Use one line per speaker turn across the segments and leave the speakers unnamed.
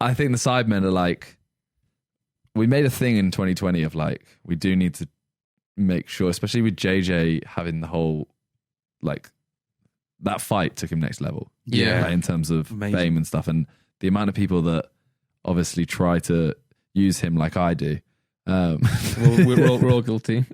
I think the Sidemen are like, we made a thing in 2020 of like, we do need to make sure, especially with JJ having the whole, like, that fight took him next level.
Yeah.
Like, in terms of
Amazing.
fame and stuff. And the amount of people that obviously try to use him like I do.
We're all guilty.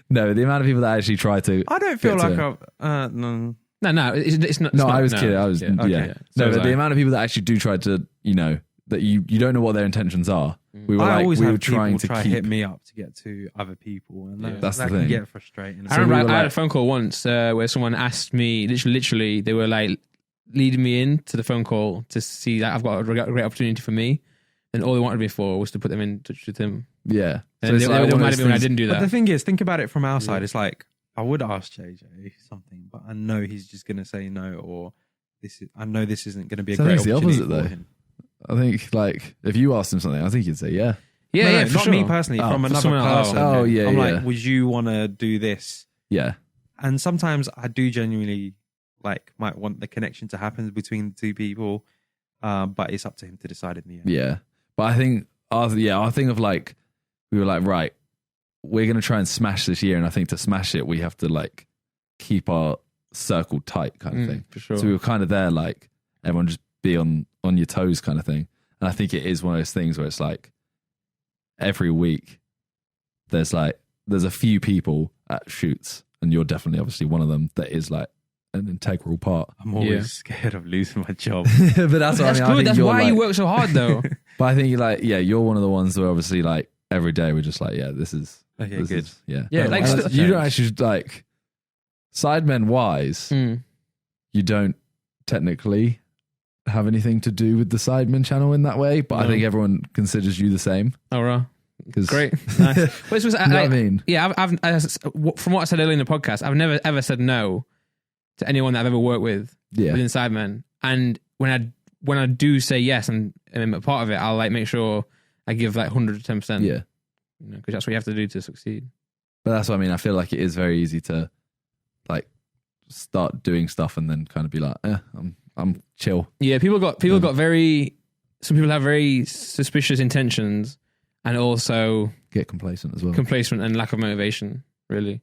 No, the amount of people that actually try to.
I don't feel
get
like
to-
I've... no.
No, it's not.
No,
it's
I
not,
was
no.
kidding. I was,
Yeah.
yeah.
Okay.
So
No,
was
but the
I.
amount of people that actually do try to, you know, that you don't know what their intentions are. We were
I
like,
always
we
have
were trying
people
to
try
keep.
hit me up to get to other people, and
Yeah.
That's
that
the
can
thing.
get frustrating.
I
So
remember
we were
I had a
like-
phone call once where someone asked me, literally, they were like leading me into the phone call to see that I've got a great opportunity for me, and all they wanted me for was to put them in touch with him.
Yeah.
And
it's
they
like
were
one of
mad
those
at me when I
things-
didn't do
But
that.
the thing is, think about it from our side. It's like I would ask JJ something, but I know he's just going to say no, or I know this isn't going to be a
So I
great
think it's the
opportunity
opposite,
for
though.
him.
I think, like, if you asked him something, I think he'd say, yeah.
Yeah,
No,
yeah,
no,
for
not
sure.
me personally,
Oh,
from
for
another
someone else.
person.
Oh, yeah,
I'm
yeah.
like, would you want to do this?
Yeah.
And sometimes I do genuinely might want the connection to happen between the two people, but it's up to him to decide in the end.
Yeah. But I think, our thing of like, we were like, right, we're going to try and smash this year. And I think to smash it, we have to like keep our circle tight kind of thing.
For sure.
So we were kind of there, like, everyone just be on your toes kind of thing. And I think it is one of those things where it's like every week there's a few people at shoots, and you're definitely obviously one of them that is like an integral part.
I'm always scared of losing my job.
But that's what
That's
I mean. I
good.
think
That's
you're
why
like,
you work so hard, though.
But I think you're like, yeah, you're one of the ones where obviously like every day we're just like, yeah, this is
Okay,
this
good.
is- yeah.
Yeah, like,
And
still-
you don't actually like Sidemen wise,
Mm.
you don't technically have anything to do with the Sidemen channel in that way, but I
No.
think everyone considers you the same.
All right.
'Cause-
Great. Nice. But it was,
You know what I mean?
Yeah, from what I said earlier in the podcast, I've never ever said no to anyone that I've ever worked with
Yeah.
within Sidemen. And when I do say yes and I'm a part of it, I'll like make sure I give like 110%.
Yeah.
Because that's what you have to do to succeed.
But that's what I mean. I feel like it is very easy to like start doing stuff and then kind of be like, I'm chill.
Yeah, some people have very suspicious intentions and also
Get complacent as well.
complacent and lack of motivation, really.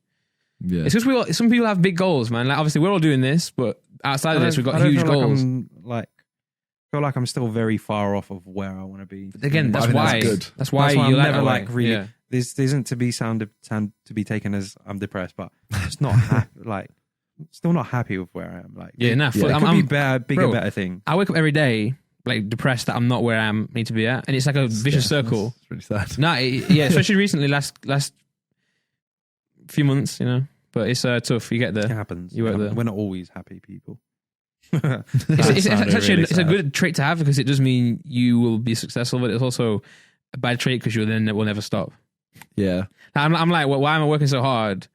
Yeah.
It's because some people have big goals, man. Like obviously we're all doing this, but outside of this we've got huge goals.
I feel like I'm still very far off of where I want to be.
Again,
I
that's
think
why.
that's good.
That's why
I'm
you
never
like
really.
Yeah.
This isn't to be sound to be taken as I'm depressed, but I'm just not happy. Still not happy with where I am.
Yeah, nah,
Yeah.
It
I'm,
could be
I'm,
better, bigger,
bro,
better thing.
I wake up every day like depressed that I'm not where I need to be at, and it's like a vicious circle.
It's really sad.
Nah, yeah, especially recently, last few months, you know. But it's tough. You get
It
there.
happens.
You work there.
We're not always happy people.
It's actually it's a good trait to have because it does mean you will be successful, but it's also a bad trait because will never stop.
Yeah.
I'm like, well, why am I working so hard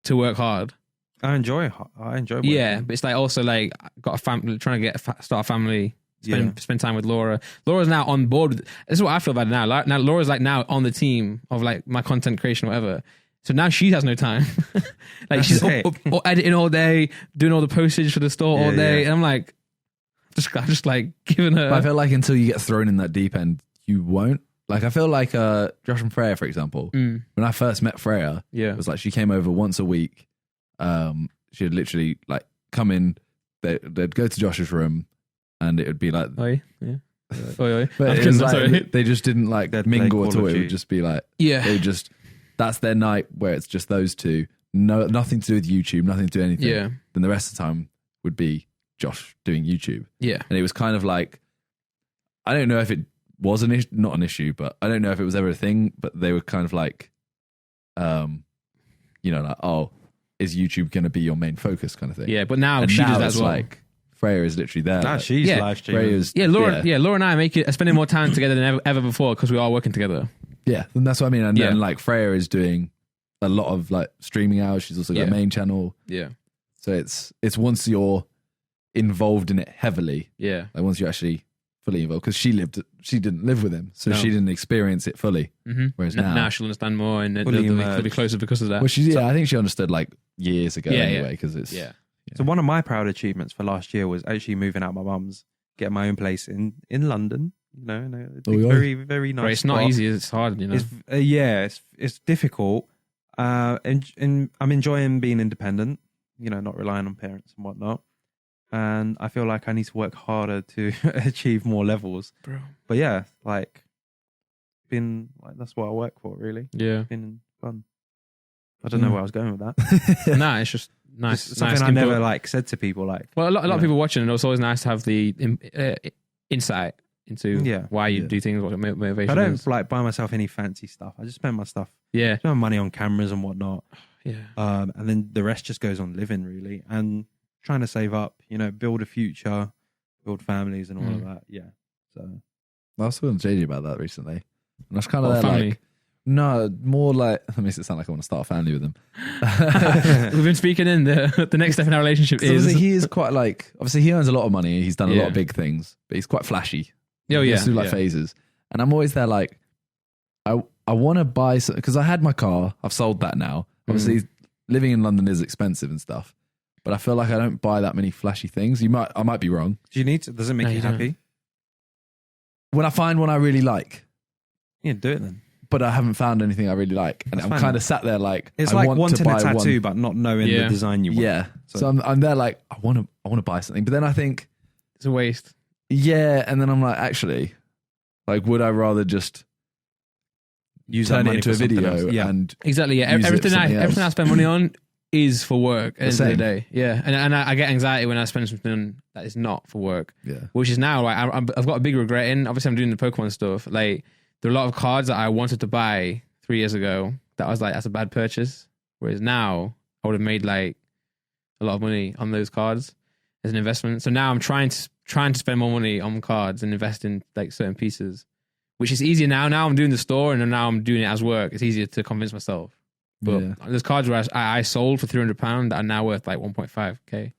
to work hard?
I enjoy working.
Yeah, but it's like also like got a family, trying to start a family, spend time with Laura. Laura's now on board. This is what I feel about it now. Now Laura's like now on the team of like my content creation, or whatever. So now she has no time. Like she's up editing all day, doing all the postage for the store all day, and I'm like, I'm just like giving her.
But I feel like until you get thrown in that deep end, you won't. Like I feel like Josh and Freya, for example, when I first met Freya,
Yeah.
it was like she came over once a week. She would literally like come in, they'd go to Josh's room, and it would be like,
Oi, yeah. Oi.
but
I'm
it was
kidding, sorry.
like, they just didn't like
They'd play
mingle
Call
at
of
all. It would
Duty.
just be like,
Yeah.
they just, that's their night where it's just those two. No, nothing to do with YouTube, nothing to do anything.
Yeah.
Then the rest of the time would be Josh doing YouTube.
Yeah.
And it was kind of like, I don't know if it was not an issue, but I don't know if it was ever a thing, but they were kind of like, like, oh, is YouTube going to be your main focus kind of thing?
Yeah, but now
And
she
now
does that
it's
as well.
like, Freya is literally there.
Nah,
like,
she's
Yeah.
live streaming.
Freya's,
Laura and I are spending more time together than ever before because we are working together.
Yeah, and that's what I mean. And
Yeah.
then like Freya is doing a lot of like streaming hours. She's also got
Yeah.
a main channel.
Yeah.
So it's once you're involved in it heavily,
Yeah.
like once you're actually fully involved, because she didn't live with him, so
No.
she didn't experience it fully.
Mm-hmm.
Whereas
Now
now,
she'll understand more and
Fully
they'll be
immersed.
closer because of that.
well, I think she understood like years ago
Yeah,
anyway, because it's
yeah.
So one of my proud achievements for last year was actually moving out my mum's, getting my own place in London, You know, in a
Oh, yeah.
very, very nice.
But it's not
spot.
easy. It's hard, you know.
It's difficult. And I'm enjoying being independent. You know, not relying on parents and whatnot. And I feel like I need to work harder to achieve more levels.
Bro.
But yeah, like, been like that's what I work for. Really,
Yeah.
been fun. I don't know where I was going with that.
Nah, it's just nice.
It's something
nice
I never
input.
like said to people. Like,
Well, a lot
you
of
know.
people watching, and it's always nice to have the insight into
Yeah.
why you
Yeah.
do things, what your motivation
I don't
is.
like buy myself any fancy stuff. I just spend my stuff,
Yeah.
spend my money on cameras and whatnot.
Yeah.
And then the rest just goes on living really and trying to save up. You know, build a future, build families and all of that. Yeah. So
I was talking to JJ about that recently. And I was kind of
What,
there
family?
like, no, more like, that makes it sound like I want to start a family with him.
We've been speaking in the next step in our relationship is.
Obviously, he is quite like, obviously he earns a lot of money. He's done a lot
Yeah.
of big things, but he's quite flashy.
Oh,
He
yeah.
goes through like
yeah.
phases. And I'm always there like, I want to buy something because I had my car. I've sold that now. Obviously, living in London is expensive and stuff. But I feel like I don't buy that many flashy things. I might be wrong.
do you need to? Does it make
No,
you
you don't.
happy?
When I find one I really like,
Yeah, do it then.
but I haven't found anything I really like, and
That's
I'm
fine.
kind of sat there like,
It's
I
like
want to
wanting a
buy
tattoo,
one.
but not knowing
Yeah.
the design you want.
Yeah.
So-
So I'm there like, I want to buy something, but then I think,
It's a waste.
yeah, and then I'm like, actually, like, would I rather just
Use that
turn it
money
into
for
a
something
video
else. Yeah.
and
Exactly. Yeah.
use it for
Everything
something
everything I
else?
spend money on is for work at the end of
same.
the day. Yeah. And I get anxiety when I spend something that is not for work,
yeah,
which is now like I've got a big regret in. Obviously, I'm doing the Pokemon stuff. Like there are a lot of cards that I wanted to buy 3 years ago that I was like, that's a bad purchase. Whereas now I would have made like a lot of money on those cards as an investment. So now I'm trying to spend more money on cards and invest in like certain pieces, which is easier now. Now I'm doing the store and then now I'm doing it as work. It's easier to convince myself. But
yeah.
there's cards where I sold for £300 that are now worth like 1.5k.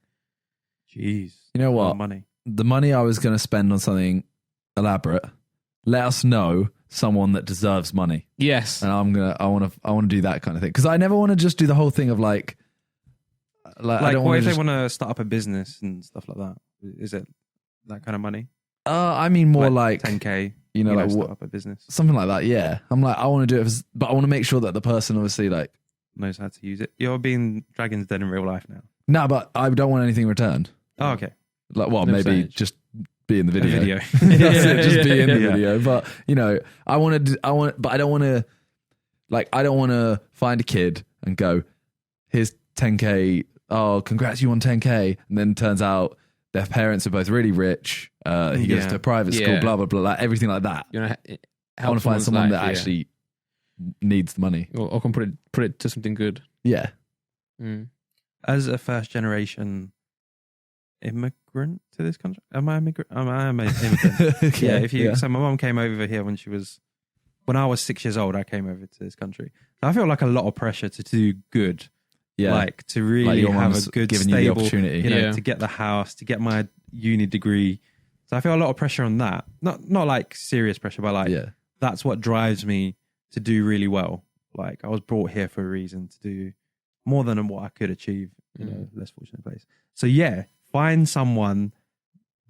Jeez.
You know
A lot
what?
of money.
The money I was going to spend on something elaborate, let us know someone that deserves money,
Yes.
and I want to do that kind of thing because I never want to just do the whole thing of like I
Like,
don't
what
want
if
to.
they want to start up a business and stuff like that? Is it that kind of money?
I mean more like
10k.
you know, like
start
what,
up a business.
something like that. Yeah, I'm like I want to do it, but I want to make sure that the person obviously like
Knows how to use it. You're being Dragon's Dead in real life now.
no, but I don't want anything returned.
Oh, okay.
Like, well,
No
maybe
percentage.
just be in the video.
Video.
That's it, just be in the
Yeah.
video. But you know, but I don't want to. Like, I don't want to find a kid and go, "Here's 10k. Oh, congrats, you won 10k." And then turns out their parents are both really rich. He goes
Yeah.
to a private school.
Yeah.
Blah blah blah. Like, everything like that.
You know,
I want to find someone that actually needs the money.
or can put it to something good.
Yeah.
Mm.
As a first generation immigrant to this country, am I immigrant? Am I an immigrant?
Okay,
Yeah. If you, so my mom came over here when I was 6 years old. I came over to this country. I feel like a lot of pressure to do good,
Yeah.
like to really
your
have
mum's
a good,
giving you the
stable,
opportunity.
you know,
Yeah.
to get the house, to get my uni degree. So I feel a lot of pressure on that. Not like serious pressure, but like
yeah.
that's what drives me to do really well. Like I was brought here for a reason to do more than what I could achieve in a less fortunate place. So yeah, find someone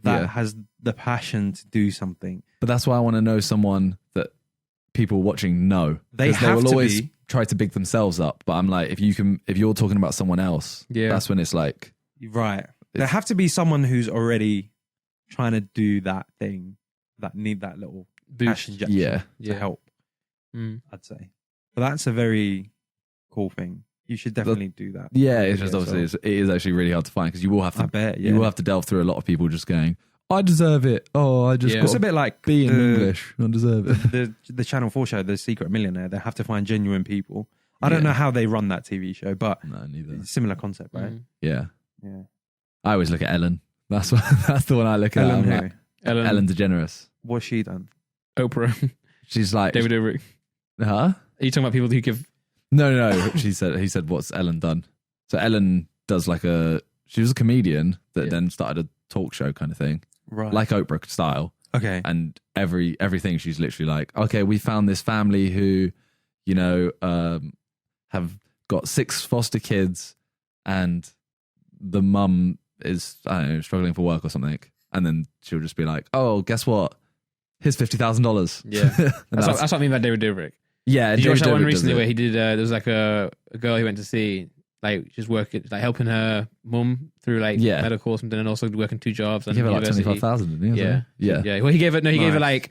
that
Yeah.
has the passion to do something.
But that's why I want to know someone that people watching know.
They
'Cause
have
will
to
always
be.
try to big themselves up. But I'm like, if you're talking about someone else,
Yeah.
that's when it's like,
Right. There have to be someone who's already trying to do that thing that need that little
Boost.
passion injection
yeah.
to
Yeah.
help,
Mm.
I'd say. But that's a very cool thing. You should definitely do that.
Yeah, it's just
Yeah,
obviously
so-
it is actually really hard to find because you will have
I
to
bet, yeah.
you will have to delve through a lot of people just going, I deserve it. Oh, I just
Yeah.
It's
got
a bit like
B in
the-
English. I deserve it.
the Channel 4 show, The Secret Millionaire. They have to find genuine people. I don't
Yeah.
know how they run that TV show, but
No, neither.
similar concept, right?
Mm.
Yeah,
Yeah.
I always look at Ellen. That's what, that's the one I look at.
Ellen,
I'm
who?
like,
Ellen,
Ellen DeGeneres.
What's she done?
Oprah,
She's like,
David Dobrik.
huh?
Are you talking about people who give?
No. He said, what's Ellen done? So Ellen does she was a comedian that
Yeah.
then started a talk show kind of thing,
Right.
like Oprah style.
okay.
And everything she's literally like, okay, we found this family who, you know, have got 6 foster kids and the mum is, I don't know, struggling for work or something. And then she'll just be like, oh, guess what? here's $50,000.
Yeah. That's what I mean by David Dobrik.
Yeah.
Did you watch that one
Dobrik does
recently
it.
where he did, there was like a girl he went to see, like just working, like helping her mum through like medical or something, and also working 2 jobs.
He
and
gave her like
university.
$25,000, didn't he?
Yeah. Well, he gave her like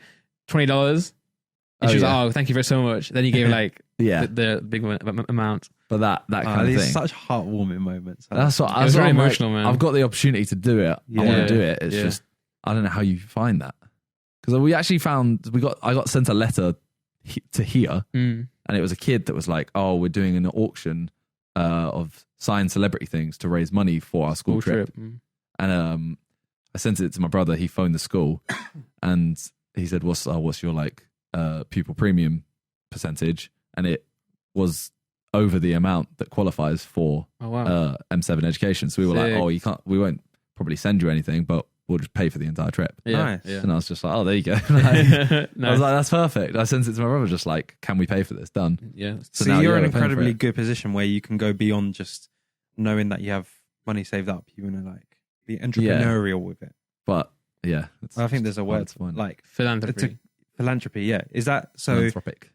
$20. And she was
yeah.
like, "Oh, thank you for so much." Then he gave her like the big amount.
But that kind of
these
thing.
are such heartwarming moments.
That's what
It was very
I'm
emotional, man.
I've got the opportunity to do it. I want to do it. It's just I don't know how you find that, because we actually found I got sent a letter to here, and it was a kid that was like, "Oh, we're doing an auction of signed celebrity things to raise money for our school trip." And I sent it to my brother. He phoned the school, and he said, "What's your like pupil premium percentage?" And it was over the amount that qualifies for M7 education. So we were like, "Oh, we won't probably send you anything, but we'll just pay for the entire trip."
Nice.
Yeah.
And I was just like, "Oh, there you go." I was like, "That's perfect." I sent it to my brother, just like, "Can we pay for this?" Done.
Yeah.
So
now
you're in
we're
an
paying for
incredibly
it.
good position where you can go beyond just knowing that you have money saved up. You want to like be entrepreneurial with it.
But yeah,
I think there's a word
hard to find.
like
Philanthropy.
philanthropy. Yeah, is that so?
Philanthropic.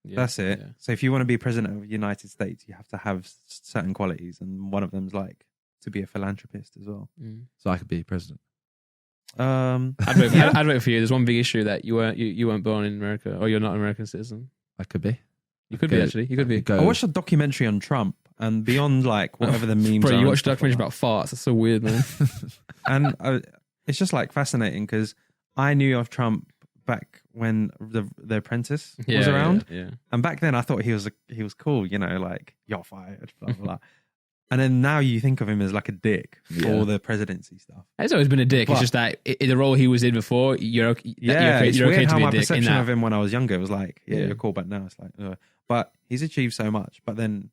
Yeah,
That's it.
yeah.
So if you want to be president of the United States, you have to have certain qualities, and one of them's like to be a philanthropist as well.
So I could be president.
I'd vote for you. There's one big issue that you weren't born in America, or you're not an American citizen.
I could be.
You could be actually. You could be.
I watched a documentary on Trump, and beyond like whatever the memes.
Bro,
are
you
and
watched a
stuff
documentary
like
about farts. That's so weird, man.
that. And it's just like fascinating because I knew of Trump back when the Apprentice was around,
Yeah.
and back then I thought he was cool, you know, like you're fired, blah blah blah. And then now you think of him as like a dick for all the presidency stuff.
He's always been a dick. It's just that the role he was in before, you're okay.
It's
You're
weird
okay to
how
be a
my
dick in
perception
that.
of him when I was younger was like,
Yeah.
you're cool, but now it's like, but he's achieved so much. But then,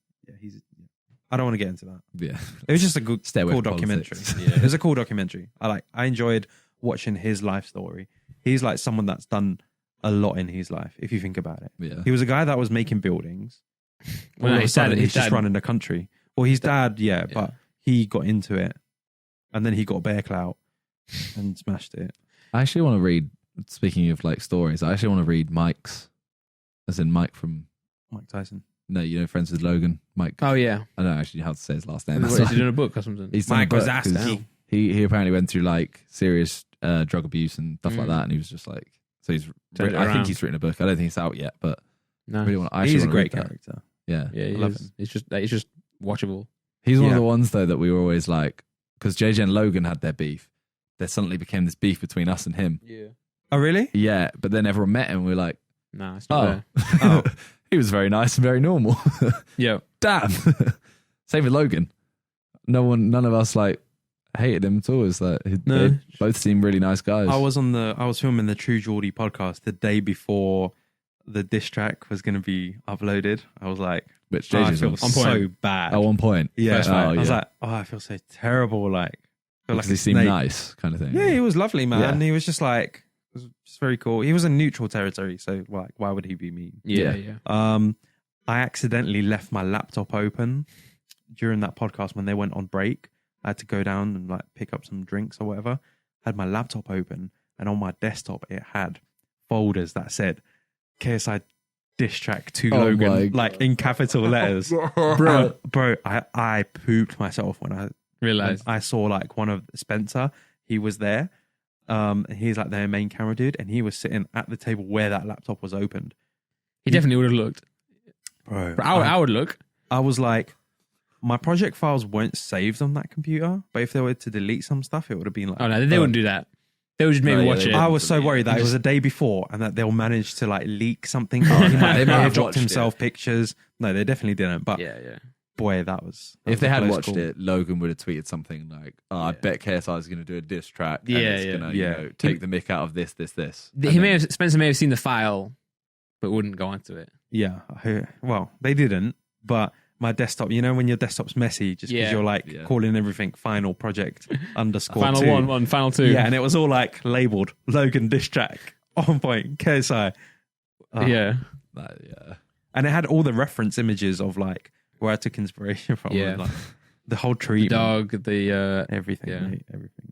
I don't want to get into that.
Yeah.
It was just a good,
Stay away
cool
from
documentary.
politics.
It was a cool documentary. I enjoyed watching his life story. He's like someone that's done a lot in his life, if you think about it.
Yeah.
He was a guy that was making buildings.
Well,
All of a
his
sudden,
dad-
he's
his
just
dad-
running the country. Well, his dad, but he got into it, and then he got bear clout and smashed it.
I actually want to read, speaking of like stories, I actually want to read Mike's, as in Mike from,
Mike Tyson.
no, Friends with Logan. Mike.
Oh yeah.
I don't know actually how to say his last name.
What,
That's
is
why.
he doing a book or something?
He's done a
Mike
book
Wazowski.
'cause he apparently went through like serious drug abuse and stuff like that, and he was just like, so he's.
Turned it
I think
around.
he's written a book. I don't think it's out yet, but
No.
I really want. I actually
He's a
wanna
great
read that.
character.
Yeah,
Yeah, he
love
is.
him.
It's just watchable.
he's one of
Yeah.
the ones though that we were always like, because JJ and Logan had their beef. There suddenly became this beef between us and him.
Yeah.
Oh, really?
Yeah, but then everyone met him. And we were like,
Nah, it's not
oh,
there.
he was very nice and very normal.
Yeah.
Damn. Same with Logan. None of us like hated him at all. It's like
No.
they both seem really nice guys.
I was filming the True Geordie podcast the day before the diss track was going to be uploaded. I was like,
Which
I
JJ's
feel
on.
On
so
point.
bad.
At one point.
Yeah,
First fight.
I was
yeah.
like, I feel so terrible. Like, I feel
Because
like
he
a
seemed
snake.
nice, kind of thing.
Yeah, he was lovely, man.
Yeah.
He was just like, it was just very cool. He was in neutral territory, so like, why would he be mean?
Yeah.
I accidentally left my laptop open during that podcast when they went on break. I had to go down and like pick up some drinks or whatever. Had my laptop open, and on my desktop it had folders that said KSI diss track to
Oh my
Logan,
God.
like in capital letters.
Bro.
Bro, I pooped myself when
Realized.
I saw like one of Spencer. He was there. And he's like their main camera dude, and he was sitting at the table where that laptop was opened.
He definitely would have looked.
Bro,
I would look.
I was like, my project files weren't saved on that computer, but if they were to delete some stuff, it would have been like,
Oh no, they wouldn't do that. They would just maybe
No, yeah,
watch
they
it.
I was so
Yeah.
worried that it was a day before and that they'll manage to like leak something. He might
They might have
dropped
watched
himself pictures. No, they definitely didn't. But
Yeah.
boy, that was
If they
a
had
close
watched
call.
it, Logan would have tweeted something like, I bet KSI is going to do a diss track.
Yeah,
and it's
yeah.
gonna,
Yeah.
take the mick out of this.
Spencer may have seen the file, but wouldn't go onto it.
Yeah, well, they didn't. But my desktop, you know, when your desktop's messy, just because
Yeah.
you're like
Yeah.
calling everything final project underscore
Final
2.
one, final two.
Yeah, and it was all like labeled Logan diss track on point KSI. Oh.
Yeah.
Yeah.
And it had all the reference images of like where I took inspiration from.
Yeah.
and, like, the whole tree,
The dog, the
everything,
yeah.
mate, everything.